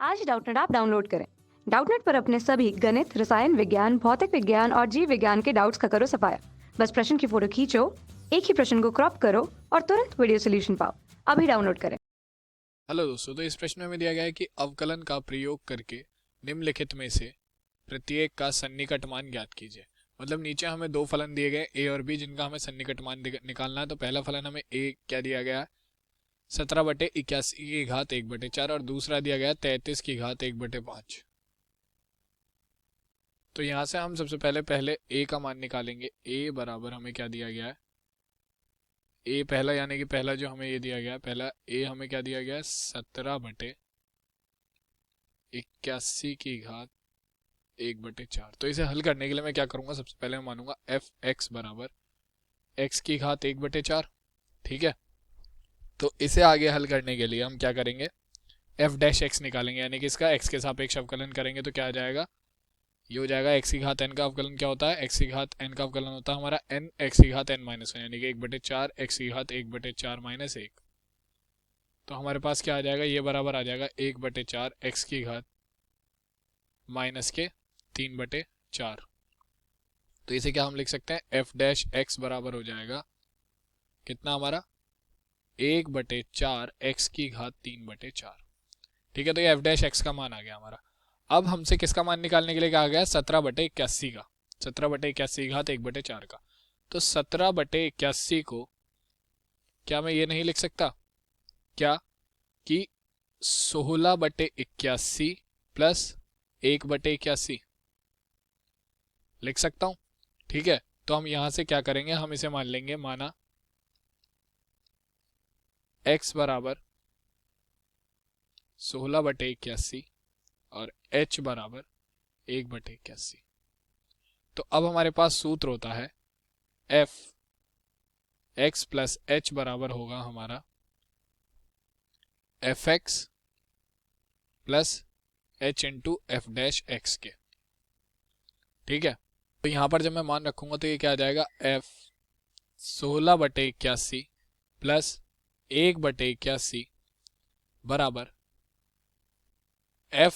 आज Doubtnut app download करें। Doubtnut पर अपने सभी गणित, रसायन विज्ञान, भौतिक विज्ञान और जीव विज्ञान के डाउट्स का करो सफाया। बस प्रश्न की फोटो खींचो, एक ही प्रश्न को क्रॉप करो और तुरंत वीडियो सोल्यूशन पाओ। अभी डाउनलोड करें। हेलो दोस्तों, तो इस प्रश्न में दिया गया है कि अवकलन का प्रयोग करके निम्नलिखित में से प्रत्येक का सन्निकट मान ज्ञात कीजिए। मतलब नीचे हमें दो फलन दिए गए ए और बी, जिनका हमें सन्निकट मान निकालना है। तो पहला फलन हमें ए क्या दिया गया है, 17/81 की घात 1/4, और दूसरा दिया गया 33 की घात 1/5। तो यहाँ से हम सबसे पहले ए का मान निकालेंगे। ए बराबर हमें क्या दिया गया है, ए पहला, यानी कि पहला जो हमें ये दिया गया है, पहला ए हमें क्या दिया गया है, 17/81 की घात 1/4। तो इसे हल करने के लिए मैं क्या करूंगा, सबसे पहले मैं मानूंगा एफ एक्स बराबर एक्स की घात 1/4। ठीक है, तो इसे आगे हल करने के लिए हम क्या करेंगे, एफ डैश एक्स निकालेंगे, यानी कि इसका एक्स के सापेक्ष अवकलन करेंगे। तो क्या आ जाएगा, ये हो जाएगा एक्स की घात एन का अवकलन क्या होता है, एक्स की घात एन का अवकलन होता है हमारा एन एक्स की घात एन माइनस वन, यानी कि 1/4 एक्स की घात 1/4 माइनस 1। तो हमारे पास क्या आ जाएगा, ये बराबर आ जाएगा 1/4 एक्स की घात माइनस के 3/4। तो इसे क्या हम लिख सकते हैं, एफ डैश एक्स बराबर हो जाएगा कितना हमारा, 1/4 एक्स की घात 3/4। ठीक है, तो ये एफ डैश एक्स का मान आ गया हमारा। अब हमसे किसका मान निकालने के लिए कहा गया, 17/81 का, 17/81 घात 1/4 का। तो 17/81 को क्या मैं ये नहीं लिख सकता क्या कि 16/81 प्लस 1/81 लिख सकता हूं। ठीक है, तो हम यहां से क्या करेंगे, हम इसे मान लेंगे, माना x बराबर 16/81 और h बराबर 1/81। तो अब हमारे पास सूत्र होता है f x प्लस h बराबर होगा हमारा F x plus h into F dash x के। ठीक है, तो यहां पर जब मैं मान रखूंगा तो ये क्या आ जाएगा, f 16/81 प्लस 1/81 बराबर f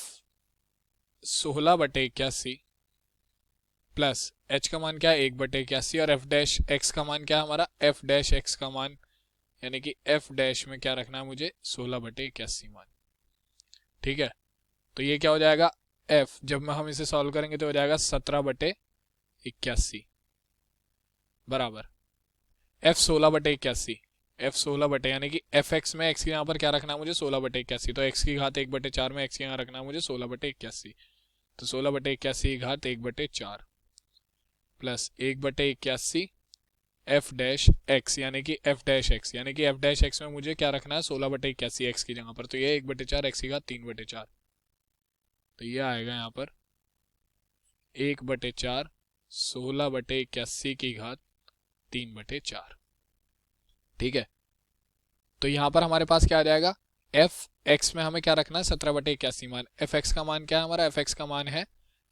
16/81 प्लस h का मान क्या है, 1/81, और f डैश x का मान क्या है हमारा, f डैश x का मान, यानी कि f डैश में क्या रखना है मुझे, 16/81 मान। ठीक है, तो ये क्या हो जाएगा, f जब में हम इसे सॉल्व करेंगे तो हो जाएगा 17/81 बराबर f 16/81, f 16 यानी कि एफ एक्स में x के यहाँ पर क्या रखना है मुझे, 16/81। तो x की घात 1/4 में x के यहाँ रखना है मुझे 16/81। तो 16/81 घात 1/4 प्लस 1/81 एफ डैश एक्स, यानी कि एफ डैश एक्स, यानी कि एफ डैश एक्स में मुझे क्या रखना है, 16/81 एक्स की जगह पर। तो ये 1/4 एक्स की घात 3/4। तो ये आएगा यहाँ पर 1/4 16/81 की घात 3/4। ठीक है, तो यहाँ पर हमारे पास क्या आ जाएगा, एफ एक्स में हमें क्या रखना है, 17/81 मान। एफ एक्स का मान क्या है हमारा, एफ एक्स का मान है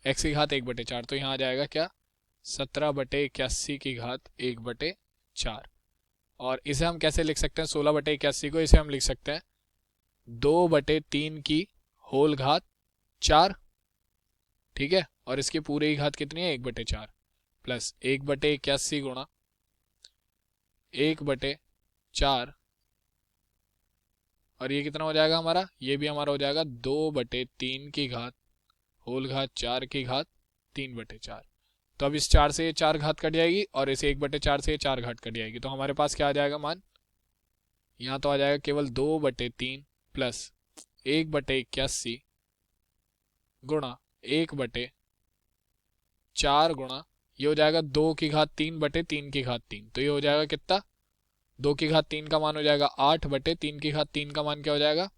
एक्स की घात 1/4। तो यहाँ आ जाएगा क्या, 17/81 की घात 1/4। और इसे हम कैसे लिख सकते हैं, 16/81 को इसे हम लिख सकते हैं 2/3 की होल घात 4। ठीक है, और इसकी पूरी घात कितनी है, 1/4 प्लस 1/81 गुणा 1/4, और ये कितना हो जाएगा हमारा, ये भी हमारा हो जाएगा 2/3 की घात होल घात 4 की घात 3/4। तो अब इस 4 से ये 4 घात कट जाएगी और इस 1/4 से ये 4 घात कट जाएगी। तो हमारे पास क्या आ जाएगा मान, यहाँ तो आ जाएगा केवल 2/3 प्लस 1/81 गुणा 1/4 गुणा, ये हो जाएगा 2 की घात 3/3 की घात 3। तो ये हो जाएगा कितना, 2 की घात 3 का मान हो जाएगा 8/3 की घात 3 का मान क्या हो जाएगा,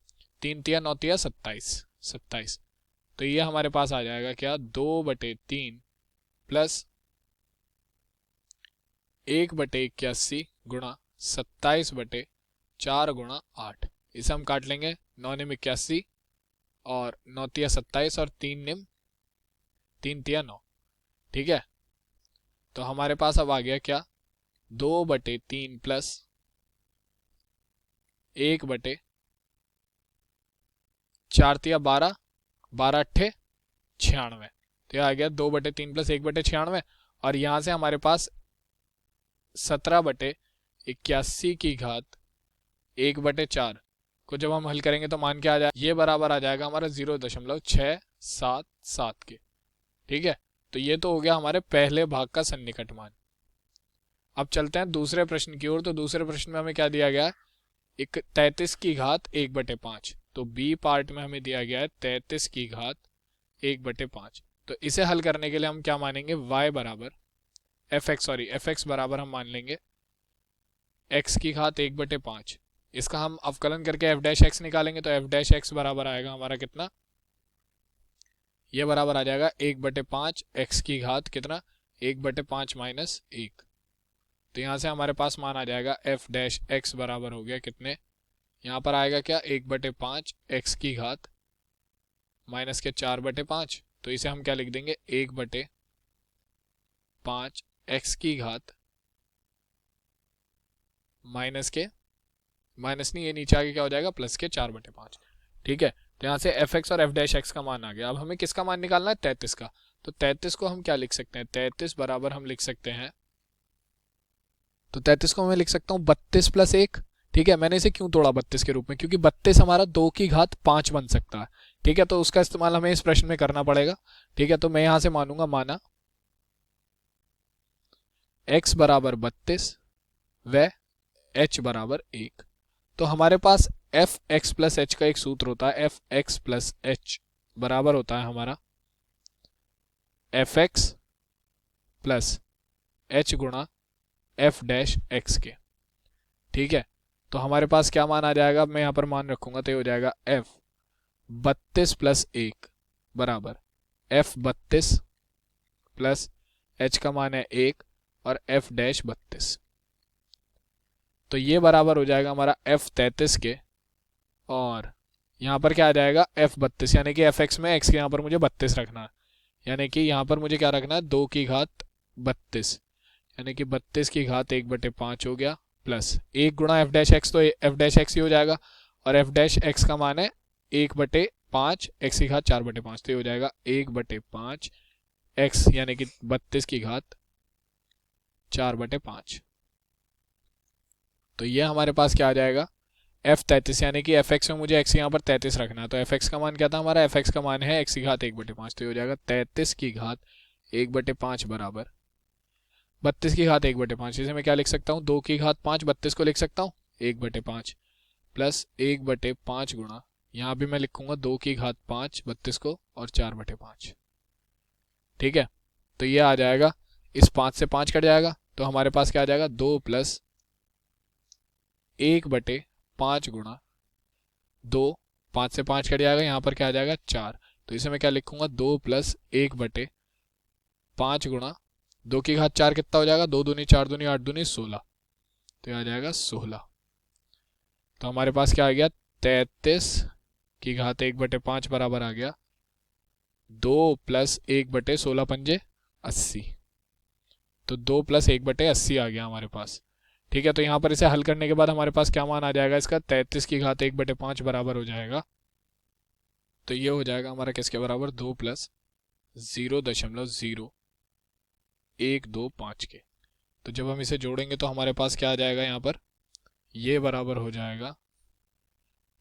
3 तिया 9 तिया 27। तो ये हमारे पास आ जाएगा क्या, 2/3 प्लस 1/81 गुणा 27/4 गुणा 8। इसे हम काट लेंगे, 9 निम 81 और 9 तिया 27 और 3 निम 3 तिया 9। ठीक है, तो हमारे पास अब आ गया क्या, 2/3 प्लस 1/4 तिया 12 12 अट्ठे 96, तो ये आ गया 2/3 प्लस 1/96। और यहाँ से हमारे पास 17/81 की घात 1/4 को जब हम हल करेंगे तो मान क्या आ जाएगा, ये बराबर आ जाएगा हमारा 0.677 के। ठीक है, तो ये तो हो गया हमारे पहले भाग का सन्निकट मान। अब चलते हैं दूसरे प्रश्न की ओर। तो दूसरे प्रश्न में हमें क्या दिया गया है, 33 की घात 1/5। तो बी पार्ट में हमें दिया गया है 33 की घात 1/5। तो इसे हल करने के लिए हम क्या मानेंगे, y बराबर एफ एक्स बराबर हम मान लेंगे x की घात 1/5। इसका हम अवकलन करके एफ डैश एक्स निकालेंगे, तो एफ डैश एक्स बराबर आएगा हमारा कितना, ये बराबर आ जाएगा 1/5 x की घात कितना, 1/5 माइनस 1। तो यहाँ से हमारे पास मान आ जाएगा एफ डैश एक्स बराबर हो गया कितने, यहाँ पर आएगा क्या, 1/5 x की घात माइनस के 4/5। तो इसे हम क्या लिख देंगे, 1/5 x की घात माइनस के, माइनस नहीं, ये नीचे आगे क्या हो जाएगा, प्लस के 4/5। ठीक है, तो यहाँ से एफ एक्स और एफ डैश एक्स का मान आ गया। अब हमें किसका मान निकालना है, 33 का। तो 33 को हम क्या लिख सकते हैं, 33 बराबर हम लिख सकते हैं, तो 33 को मैं लिख सकता हूँ 32 प्लस 1। ठीक है, मैंने इसे क्यों तोड़ा 32 के रूप में, क्योंकि 32 हमारा 2 की घात 5 बन सकता है। ठीक है, तो उसका इस्तेमाल हमें इस प्रश्न में करना पड़ेगा। ठीक है, तो मैं यहां से मानूंगा, माना x बराबर 32 व h बराबर 1। तो हमारे पास एफ एक्स प्लस एच का एक सूत्र होता है, एफ एक्स प्लस एच बराबर होता है हमारा एफ एक्स प्लस एच गुणा एफ डैश एक्स के। ठीक है, तो हमारे पास क्या मान आ जाएगा, मैं यहाँ पर मान रखूंगा, तो ये हो जाएगा एफ 32 प्लस 1 बराबर एफ 32 प्लस एच का मान है 1 और एफ डैश 32। तो ये बराबर हो जाएगा हमारा एफ 33 के, और यहाँ पर क्या आ जाएगा, एफ 32, यानी कि एफ एक्स में एक्स के यहाँ पर मुझे 32 रखना है, यानी कि यहाँ पर मुझे क्या रखना है, 2 की घात 32, यानी कि 32 की घात 1/5 हो गया, प्लस 1 गुणा एफ डैश एक्स, तो एफ डैश एक्स ही हो जाएगा, और एफ डैश एक्स का मान है 1/5 एक्स की घात 4/5, तो ये हो जाएगा 1/5 एक्स, यानी कि 32 की घात 4/5। तो ये हमारे पास क्या आ जाएगा, एफ 33, यानी कि एफ एक्स में मुझे एक्स यहाँ पर 33 रखना है। तो एफ एक्स का मान क्या था हमारा, एफ एक्स का मान है एक्स की घात 1/5, तो ये हो जाएगा 33 की घात 1/5 बराबर 32 की घात 1/5। इसे मैं क्या लिख सकता हूँ, 2 की घात 5, 32 को लिख सकता हूँ 1/5 प्लस 1/5 गुणा, यहाँ भी मैं लिखूंगा 2 की घात 5 32 को और 4/5। ठीक है, तो ये आ जाएगा, इस 5 से 5 कट जाएगा, तो हमारे पास क्या आ जाएगा, 2 प्लस 1/5 गुणा 2, 5 से 5 कट जाएगा, यहाँ पर क्या आ जाएगा 4। तो इसे मैं क्या लिखूंगा, 2 प्लस 1/5 गुणा 2 की घात 4 कितना हो जाएगा, 2 दूनी 4 दूनी 8 दूनी 16, तो आ जाएगा 16। तो हमारे पास क्या आ गया, 33 की घात 1/5 बराबर आ गया 2 प्लस 1/16 पंजे 80, तो 2 प्लस 1/80 आ गया हमारे पास। ठीक है, तो यहाँ पर इसे हल करने के बाद हमारे पास क्या मान आ जाएगा इसका, 33 की घात 1/5 बराबर हो जाएगा, तो ये हो जाएगा हमारा किसके बराबर, 2 प्लस 0.0125 के। तो जब हम इसे जोड़ेंगे तो हमारे पास क्या आ जाएगा, यहाँ पर ये बराबर हो जाएगा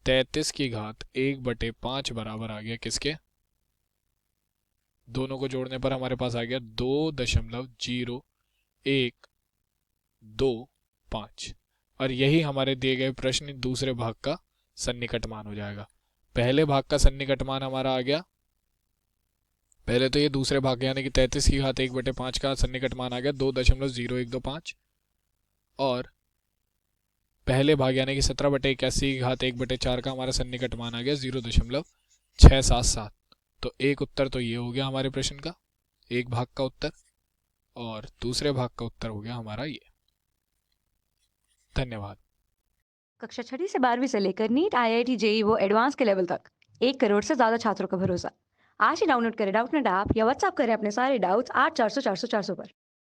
33 की घात 1/5 बराबर आ गया किसके, दोनों को जोड़ने पर हमारे पास आ गया 2.0125, और यही हमारे दिए गए प्रश्न दूसरे भाग का सन्निकट मान हो जाएगा। पहले भाग का सन्निकट मान हमारा आ गया, पहले तो ये दूसरे भाग यानी कि 33 की घात 1/5 का सन्निकट मान आ गया 2.0125, और पहले भाग यानी कि 17/81 की घात 1/4 का हमारा सन्निकट मान आ गया 0.677। तो एक उत्तर तो ये हो गया हमारे प्रश्न का, एक भाग का उत्तर, और दूसरे भाग का उत्तर हो गया हमारा ये। धन्यवाद। कक्षा 6 से 12वीं से लेकर नीट, IIT, JEE वो एडवांस के लेवल तक 1 करोड़ से ज्यादा छात्रों का भरोसा। आज ही डाउनलोड करें डाउटनेट ऐप या व्हाट्सएप करें अपने सारे डाउट्स 8400 400 400 पर।